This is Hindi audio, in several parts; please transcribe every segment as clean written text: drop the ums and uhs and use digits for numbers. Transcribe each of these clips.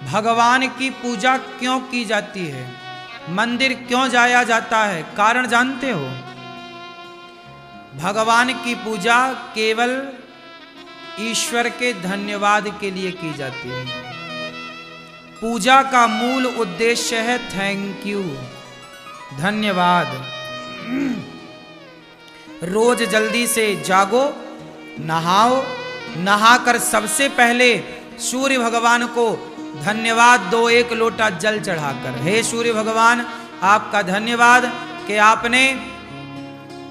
भगवान की पूजा क्यों की जाती है, मंदिर क्यों जाया जाता है, कारण जानते हो? भगवान की पूजा केवल ईश्वर के धन्यवाद के लिए की जाती है। पूजा का मूल उद्देश्य है थैंक यू, धन्यवाद। रोज जल्दी से जागो, नहाओ, नहाकर सबसे पहले सूर्य भगवान को धन्यवाद दो, एक लोटा जल चढ़ाकर। हे सूर्य भगवान, आपका धन्यवाद कि आपने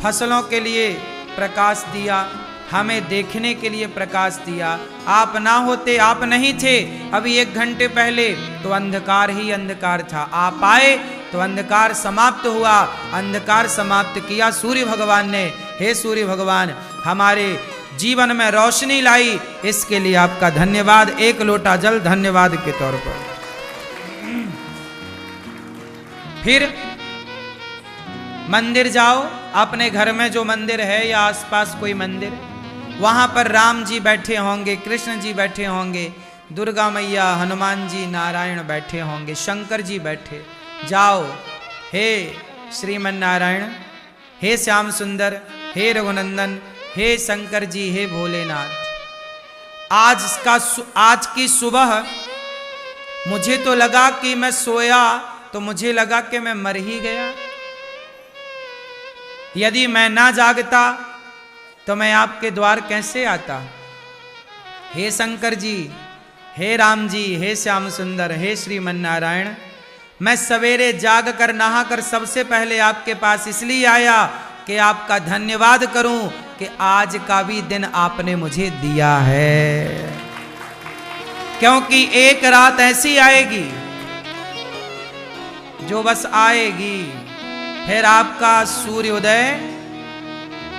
फसलों के लिए प्रकाश दिया, हमें देखने के लिए प्रकाश दिया। आप ना होते, आप नहीं थे अभी 1 घंटे पहले तो अंधकार ही अंधकार था, आप आए तो अंधकार समाप्त हुआ, अंधकार समाप्त किया सूर्य भगवान ने। हे सूर्य भगवान, हमारे जीवन में रोशनी लाई, इसके लिए आपका धन्यवाद। 1 लोटा जल धन्यवाद के तौर पर। फिर मंदिर जाओ, अपने घर में जो मंदिर है या आसपास कोई मंदिर, वहां पर राम जी बैठे होंगे, कृष्ण जी बैठे होंगे, दुर्गा मैया, हनुमान जी, नारायण बैठे होंगे, शंकर जी बैठे। जाओ, हे श्रीमन नारायण, हे श्याम सुंदर, हे रघुनंदन, हे शंकर जी, हे भोलेनाथ, आज की सुबह मुझे तो लगा कि मैं सोया तो मुझे लगा कि मैं मर ही गया। यदि मैं ना जागता तो मैं आपके द्वार कैसे आता। हे शंकर जी, हे राम जी, हे श्याम सुंदर, हे श्रीमन नारायण, मैं सवेरे जाग कर नहा कर सबसे पहले आपके पास इसलिए आया कि आपका धन्यवाद करूं कि आज का भी दिन आपने मुझे दिया है। क्योंकि एक रात ऐसी आएगी जो बस आएगी, फिर आपका सूर्योदय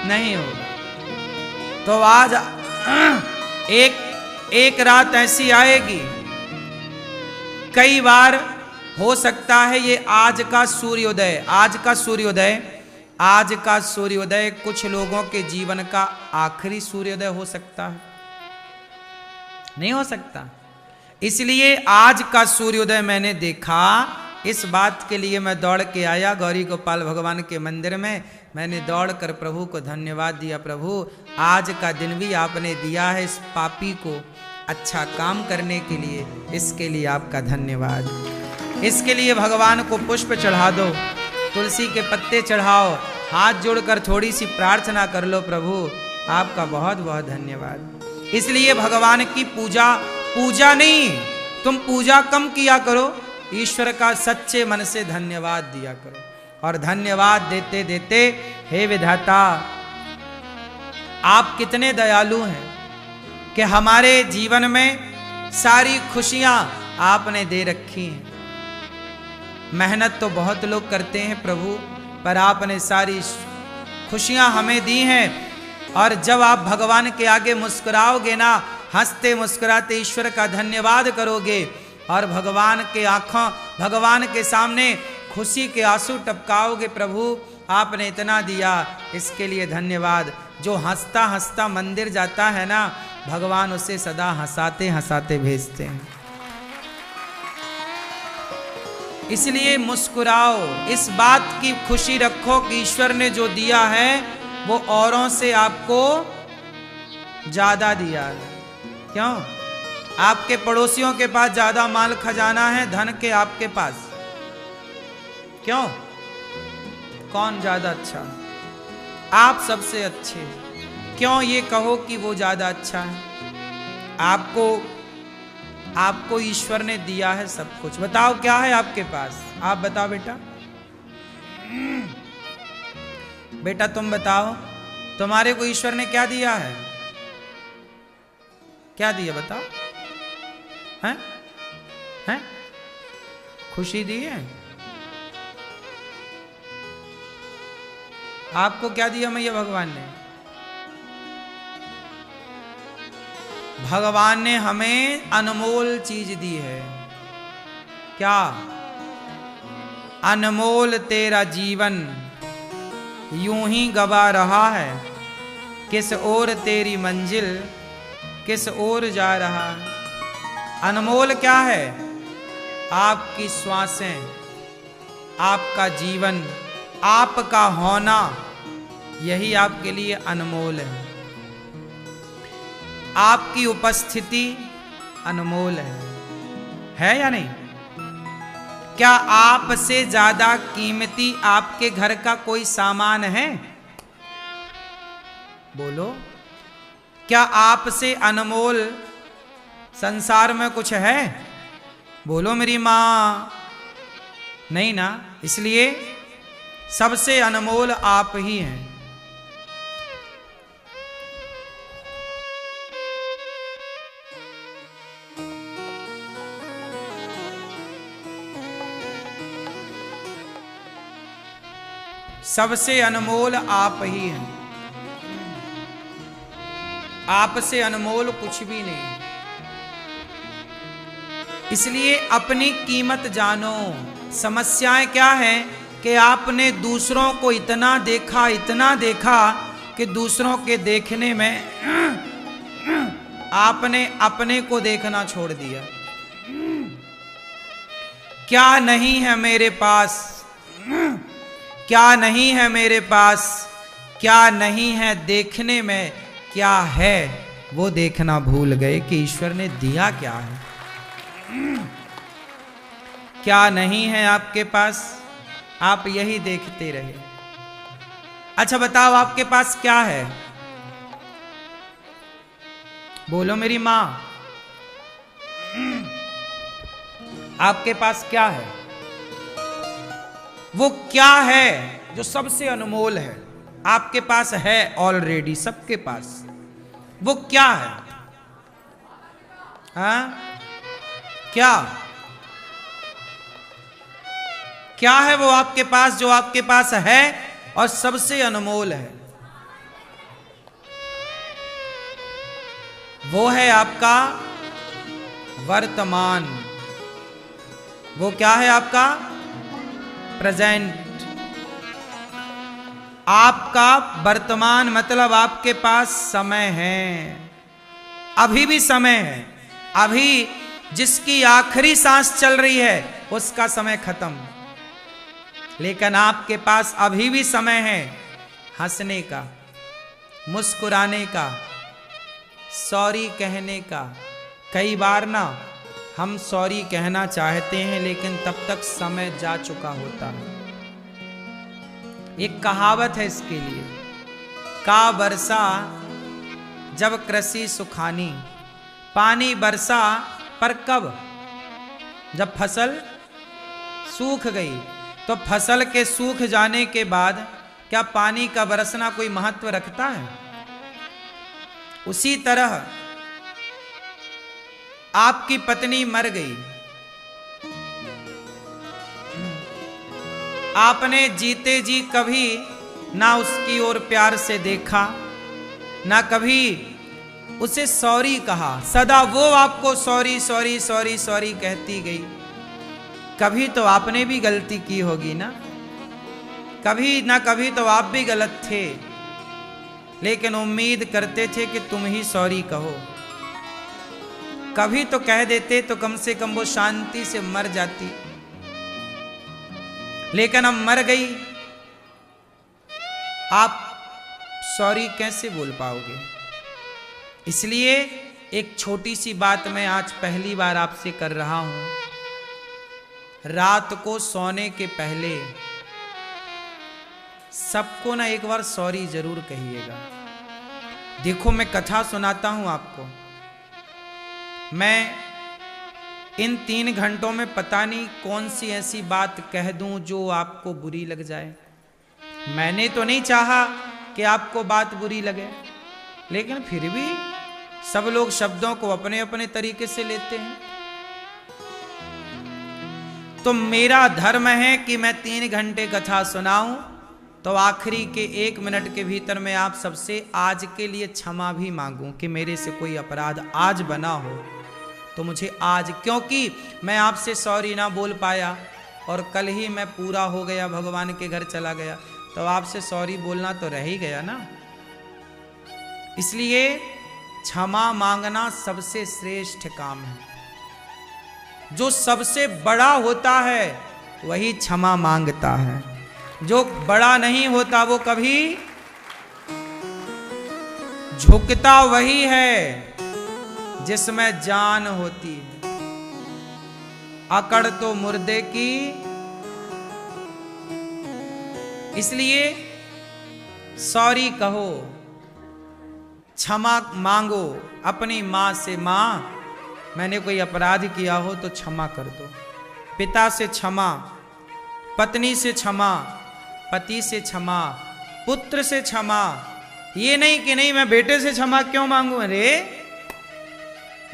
नहीं होगा। तो आज एक रात ऐसी आएगी, कई बार हो सकता है ये आज का सूर्योदय कुछ लोगों के जीवन का आखिरी सूर्योदय हो सकता है, नहीं हो सकता। इसलिए आज का सूर्योदय मैंने देखा, इस बात के लिए मैं दौड़ के आया गौरी गोपाल भगवान के मंदिर में। मैंने दौड़ कर प्रभु को धन्यवाद दिया, प्रभु आज का दिन भी आपने दिया है इस पापी को अच्छा काम करने के लिए, इसके लिए आपका धन्यवाद। इसके लिए भगवान को पुष्प चढ़ा दो, तुलसी के पत्ते चढ़ाओ, हाथ जोड़कर थोड़ी सी प्रार्थना कर लो, प्रभु आपका बहुत बहुत धन्यवाद। इसलिए भगवान की पूजा नहीं, तुम पूजा कम किया करो, ईश्वर का सच्चे मन से धन्यवाद दिया करो। और धन्यवाद देते देते, हे विधाता, आप कितने दयालु हैं कि हमारे जीवन में सारी खुशियां आपने दे रखी हैं। मेहनत तो बहुत लोग करते हैं प्रभु, पर आपने सारी खुशियां हमें दी हैं। और जब आप भगवान के आगे मुस्कुराओगे ना, हंसते मुस्कुराते ईश्वर का धन्यवाद करोगे और भगवान के सामने खुशी के आंसू टपकाओगे, प्रभु आपने इतना दिया, इसके लिए धन्यवाद। जो हंसता हंसता मंदिर जाता है ना, भगवान उसे सदा हंसाते हंसाते भेजते हैं। इसलिए मुस्कुराओ, इस बात की खुशी रखो कि ईश्वर ने जो दिया है वो औरों से आपको ज्यादा दिया है। क्यों? आपके पड़ोसियों के पास ज्यादा माल खजाना है धन के आपके पास, क्यों? कौन ज्यादा अच्छा? आप सबसे अच्छे। क्यों ये कहो कि वो ज्यादा अच्छा है? आपको ईश्वर ने दिया है सब कुछ। बताओ क्या है आपके पास? आप बताओ बेटा, बेटा तुम बताओ, तुम्हारे को ईश्वर ने क्या दिया है? क्या दिया बताओ? हैं? खुशी दी है? आपको क्या दिया मैया भगवान ने? भगवान ने हमें अनमोल चीज दी है। क्या? अनमोल तेरा जीवन यूं ही गवा रहा है, किस ओर तेरी मंजिल किस ओर जा रहा है। अनमोल क्या है? आपकी श्वासें, आपका जीवन, आपका होना, यही आपके लिए अनमोल आपकी उपस्थिति अनमोल है या नहीं? क्या आपसे ज्यादा कीमती आपके घर का कोई सामान है? बोलो, क्या आपसे अनमोल संसार में कुछ है? बोलो मेरी मां, नहीं ना। इसलिए सबसे अनमोल आप ही हैं। सबसे अनमोल आप ही हैं। आपसे अनमोल कुछ भी नहीं। इसलिए अपनी कीमत जानो। समस्याएं क्या है कि आपने दूसरों को इतना देखा कि दूसरों के देखने में आपने अपने को देखना छोड़ दिया। क्या नहीं है मेरे पास, क्या नहीं है मेरे पास, क्या नहीं है देखने में, क्या है वो देखना भूल गए कि ईश्वर ने दिया क्या है। क्या नहीं है आपके पास, आप यही देखते रहे। अच्छा बताओ, आपके पास क्या है? बोलो मेरी मां, आपके पास क्या है? वो क्या है जो सबसे अनमोल है? आपके पास है ऑलरेडी, सबके पास। वो क्या है? हाँ, क्या क्या है वो आपके पास जो आपके पास है और सबसे अनमोल है? वो है आपका वर्तमान। वो क्या है? आपका प्रेजेंट। आपका वर्तमान मतलब आपके पास समय है, अभी भी समय है। अभी जिसकी आखिरी सांस चल रही है उसका समय खत्म, लेकिन आपके पास अभी भी समय है हंसने का, मुस्कुराने का, सॉरी कहने का। कई बार ना हम सॉरी कहना चाहते हैं लेकिन तब तक समय जा चुका होता है। एक कहावत है इसके लिए, का बरसा जब कृषि सुखानी, पानी बरसा पर कब? जब फसल सूख गई। तो फसल के सूख जाने के बाद क्या पानी का बरसना कोई महत्व रखता है? उसी तरह आपकी पत्नी मर गई, आपने जीते जी कभी ना उसकी ओर प्यार से देखा, ना कभी उसे सॉरी कहा। सदा वो आपको सॉरी सॉरी सॉरी सॉरी कहती गई। कभी तो आपने भी गलती की होगी ना, कभी ना कभी तो आप भी गलत थे, लेकिन उम्मीद करते थे कि तुम ही सॉरी कहो। कभी तो कह देते तो कम से कम वो शांति से मर जाती, लेकिन अब मर गई। आप सॉरी कैसे बोल पाओगे? इसलिए एक छोटी सी बात मैं आज पहली बार आपसे कर रहा हूं। रात को सोने के पहले सबको ना एक बार सॉरी जरूर कहिएगा। देखो, मैं कथा सुनाता हूं आपको। मैं इन 3 घंटों में पता नहीं कौन सी ऐसी बात कह दूं जो आपको बुरी लग जाए। मैंने तो नहीं चाहा कि आपको बात बुरी लगे, लेकिन फिर भी सब लोग शब्दों को अपने अपने तरीके से लेते हैं। तो मेरा धर्म है कि मैं 3 घंटे कथा सुनाऊं, तो आखिरी के 1 मिनट के भीतर मैं आप सबसे आज के लिए क्षमा भी मांगूं कि मेरे से कोई अपराध आज बना हो तो मुझे आज, क्योंकि मैं आपसे सॉरी ना बोल पाया और कल ही मैं पूरा हो गया, भगवान के घर चला गया, तो आपसे सॉरी बोलना तो रह ही गया ना। इसलिए क्षमा मांगना सबसे श्रेष्ठ काम है। जो सबसे बड़ा होता है वही क्षमा मांगता है, जो बड़ा नहीं होता वो कभी झुकता वही है जिसमें जान होती है। अकड़ तो मुर्दे की, इसलिए सॉरी कहो, क्षमा मांगो अपनी मां से। मां, मैंने कोई अपराध किया हो तो क्षमा कर दो। पिता से क्षमा, पत्नी से क्षमा, पति से क्षमा, पुत्र से क्षमा। ये नहीं कि नहीं मैं बेटे से क्षमा क्यों मांगू। अरे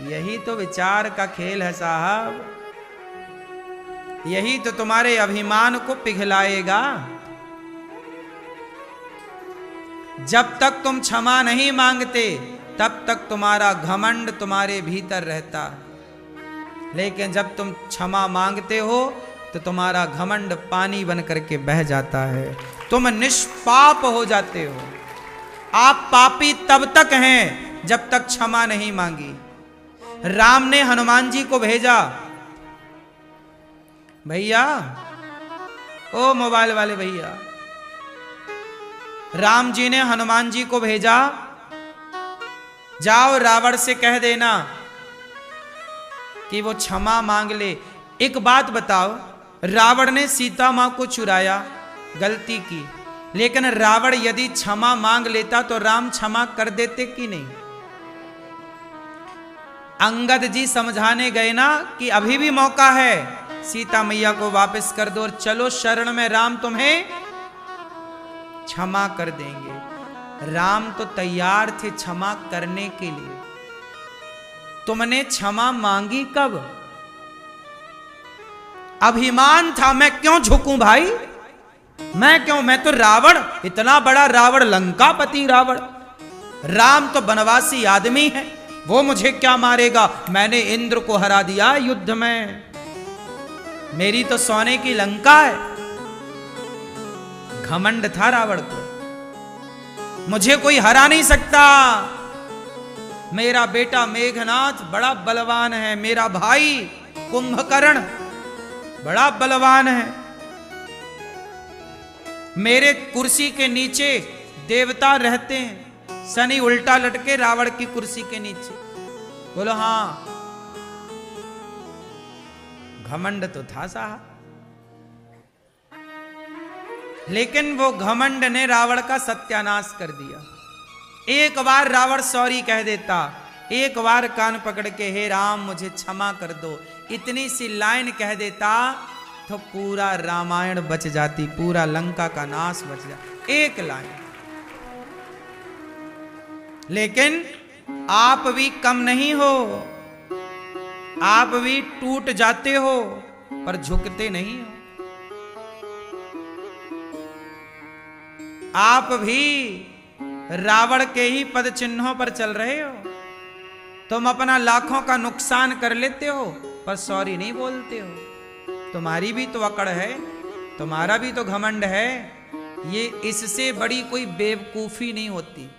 यही तो विचार का खेल है साहब, यही तो तुम्हारे अभिमान को पिघलाएगा। जब तक तुम क्षमा नहीं मांगते तब तक तुम्हारा घमंड तुम्हारे भीतर रहता, लेकिन जब तुम क्षमा मांगते हो तो तुम्हारा घमंड पानी बन करके बह जाता है, तुम निष्पाप हो जाते हो। आप पापी तब तक हैं जब तक क्षमा नहीं मांगी। राम ने हनुमान जी को भेजा, भैया, ओ मोबाइल वाले भैया, राम जी ने हनुमान जी को भेजा, जाओ रावण से कह देना कि वो क्षमा मांग ले। एक बात बताओ, रावण ने सीता मां को चुराया, गलती की, लेकिन रावण यदि क्षमा मांग लेता तो राम क्षमा कर देते कि नहीं। अंगद जी समझाने गए ना कि अभी भी मौका है, सीता मैया को वापस कर दो और चलो शरण में, राम तुम्हें क्षमा कर देंगे। राम तो तैयार थे क्षमा करने के लिए। तुमने क्षमा मांगी कब? अभिमान था, मैं क्यों झुकूं भाई, मैं क्यों, मैं तो रावण, इतना बड़ा रावण, लंकापति रावण। राम तो बनवासी आदमी है, वो मुझे क्या मारेगा। मैंने इंद्र को हरा दिया युद्ध में, मेरी तो सोने की लंका है। घमंड था रावण को, मुझे कोई हरा नहीं सकता। मेरा बेटा मेघनाथ बड़ा बलवान है, मेरा भाई कुंभकर्ण बड़ा बलवान है, मेरे कुर्सी के नीचे देवता रहते हैं। शनि उल्टा लटके रावण की कुर्सी के नीचे। बोलो हाँ, घमंड तो था साहब, लेकिन वो घमंड ने रावण का सत्यानाश कर दिया। एक बार रावण सॉरी कह देता, एक बार कान पकड़ के हे राम मुझे क्षमा कर दो, इतनी सी लाइन कह देता तो पूरा रामायण बच जाती, पूरा लंका का नाश बच जाता, एक लाइन। लेकिन आप भी कम नहीं हो, आप भी टूट जाते हो पर झुकते नहीं हो। आप भी रावण के ही पद चिन्हों पर चल रहे हो। तुम अपना लाखों का नुकसान कर लेते हो पर सॉरी नहीं बोलते हो। तुम्हारी भी तो अकड़ है, तुम्हारा भी तो घमंड है। ये इससे बड़ी कोई बेवकूफी नहीं होती।